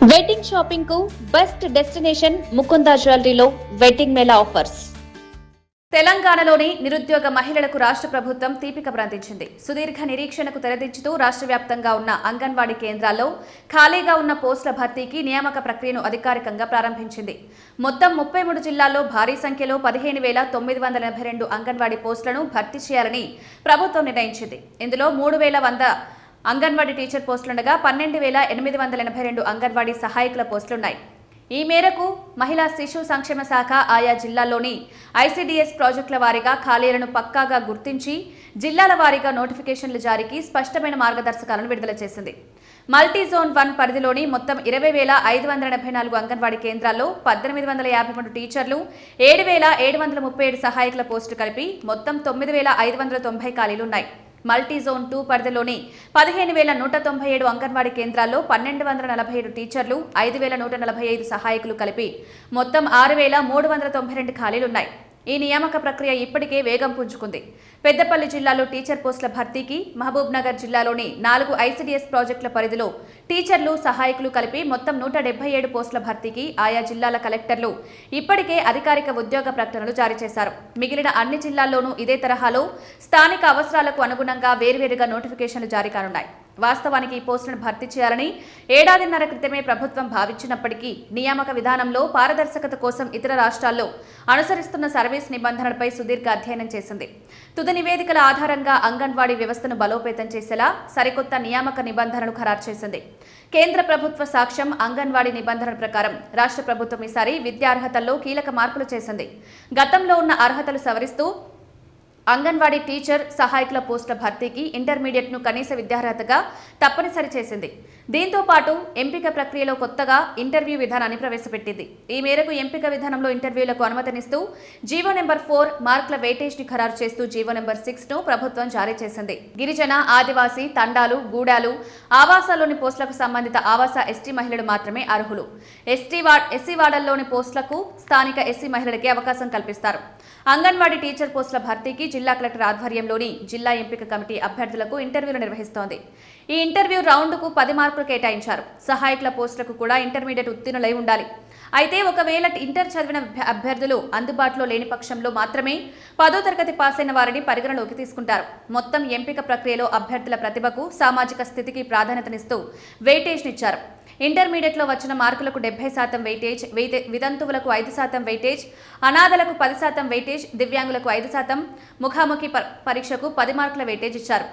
Wedding shopping కు best destination Mukunda జ్యువెలరీలో wedding mela offers. తెలంగాణలోని నిరుద్యోగ మహిళలకు రాష్ట్ర ప్రభుత్వం తీపి కబురందించింది. సుదీర్ఘ నిరీక్షణకు తెరదించుతూ రాష్ట్ర వ్యాప్తంగా ఉన్న అంగన్వాడీ కేంద్రాల్లో ఖాళీగా ఉన్న పోస్టుల భర్తీకి నియామక ప్రక్రియను అధికారికంగా ప్రారంభించింది. మొత్తం 33 జిల్లాల్లో భారీ సంఖ్యలో 15,982 అంగన్వాడీ పోస్టులను భర్తీ చేయాలని ప్రభుత్వం నిర్ణయించింది. ఇందులో 3,100 అంగన్వాడీ టీచర్ పోస్టులుండగా 12,882 అంగన్వాడీ సహాయకుల పోస్టులున్నాయి. ఈ మేరకు మహిళా శిశు సంక్షేమ శాఖ ఆయా జిల్లాల్లోని ఐసీడీఎస్ ప్రాజెక్టుల వారీగా ఖాళీలను పక్కాగా గుర్తించి జిల్లాల వారీగా నోటిఫికేషన్ల జారీకి స్పష్టమైన మార్గదర్శకాలను విడుదల చేసింది. మల్టీ జోన్ 1 పరిధిలోని మొత్తం 20,584 అంగన్వాడీ కేంద్రాల్లో 1,853 టీచర్లు, 7,737 సహాయకుల పోస్టులు కలిపి మొత్తం 9,590 ఖాళీలున్నాయి. మల్టీ జోన్ 2 పరిధిలోని 15,197 అంగన్వాడీ కేంద్రాల్లో 1,247 టీచర్లు, 5,145 సహాయకులు కలిపి మొత్తం 6,392 ఖాళీలున్నాయి. ఈ నియామక ప్రక్రియ ఇప్పటికే వేగం పుంజుకుంది. పెద్దపల్లి జిల్లాలో టీచర్ పోస్టుల భర్తీకి, మహబూబ్ నగర్ జిల్లాలోని 4 ఐసీడీఎస్ ప్రాజెక్టుల పరిధిలో టీచర్లు, సహాయకులు కలిపి మొత్తం 177 పోస్టుల భర్తీకి ఆయా జిల్లాల కలెక్టర్లు ఇప్పటికే అధికారిక ఉద్యోగ ప్రకటనలు జారీ చేశారు. మిగిలిన అన్ని జిల్లాల్లోనూ ఇదే తరహాలో స్థానిక అవసరాలకు అనుగుణంగా వేర్వేరుగా నోటిఫికేషన్లు జారీ కానున్నాయి. వాస్తవానికి ఈ పోస్టులను భర్తీ చేయాలని ఏడాదిన్నర క్రితమే ప్రభుత్వం భావించినప్పటికీ నియామక విధానంలో పారదర్శకత కోసం ఇతర రాష్ట్రాల్లో అనుసరిస్తున్న సర్వీస్ నిబంధనలపై సుదీర్ఘ అధ్యయనం చేసింది. తుది నివేదికల ఆధారంగా అంగన్వాడీ వ్యవస్థను బలోపేతం చేసేలా సరికొత్త నియామక నిబంధనలు ఖరారు చేసింది. కేంద్ర ప్రభుత్వ సాక్ష్యం అంగన్వాడీ నిబంధనల ప్రకారం రాష్ట్ర ప్రభుత్వం ఈసారి విద్యార్హతల్లో కీలక మార్పులు చేసింది. గతంలో ఉన్న అర్హతలు సవరిస్తూ అంగన్వాడీ టీచర్, సహాయకుల పోస్టుల భర్తీకి ఇంటర్మీడియట్ను కనీస విద్యార్హతగా తప్పనిసరి చేసింది. దీంతో పాటు ఎంపిక ప్రక్రియలో కొత్తగా ఇంటర్వ్యూ విధానాన్ని ప్రవేశపెట్టింది. ఈ మేరకు ఎంపిక విధానంలో ఇంటర్వ్యూలకు అనుమతినిస్తూ జీవో నెంబర్ 4 మార్కుల వెయిటేజ్ ని ఖరారు చేస్తూ జీవో నెంబర్ 6ను ప్రభుత్వం జారీ చేసింది. గిరిజన, ఆదివాసీ, తండాలు, గూడాలు, ఆవాసాల్లోని పోస్టులకు సంబంధిత ఆవాస ఎస్టీ మహిళలు మాత్రమే అర్హులు. ఎస్సీ వార్డుల్లోని పోస్టులకు స్థానిక ఎస్సీ మహిళలకే అవకాశం కల్పిస్తారు. అంగన్వాడీ టీచర్ పోస్టుల భర్తీకి జిల్లా కలెక్టర్ ఆధ్వర్యంలోని జిల్లా ఎంపిక కమిటీ అభ్యర్థులకు ఇంటర్వ్యూలు నిర్వహిస్తోంది. ఈ ఇంటర్వ్యూ రౌండ్కు 10 మార్కులు కేటాయించారు. సహాయకుల పోస్టులకు కూడా ఇంటర్మీడియట్ ఉత్తీర్ణులై ఉండాలి. అయితే ఒకవేళ ఇంటర్ చదివిన అభ్యర్థులు అందుబాటులో లేని పక్షంలో మాత్రమే 10వ తరగతి పాస్ అయిన వారిని పరిగణలోకి తీసుకుంటారు. మొత్తం ఎంపిక ప్రక్రియలో అభ్యర్థుల ప్రతిభకు, సామాజిక స్థితికి ప్రాధాన్యతనిస్తూ వెయిటేజ్నిచ్చారు. ఇంటర్మీడియట్లో వచ్చిన మార్కులకు 70% వెయిటేజ్, వితంతువులకు 5% వెయిటేజ్, అనాథలకు 10% వెయిటేజ్, దివ్యాంగులకు 5%, ముఖాముఖి పరీక్షకు 10 మార్కుల వెయిటేజ్ ఇచ్చారు.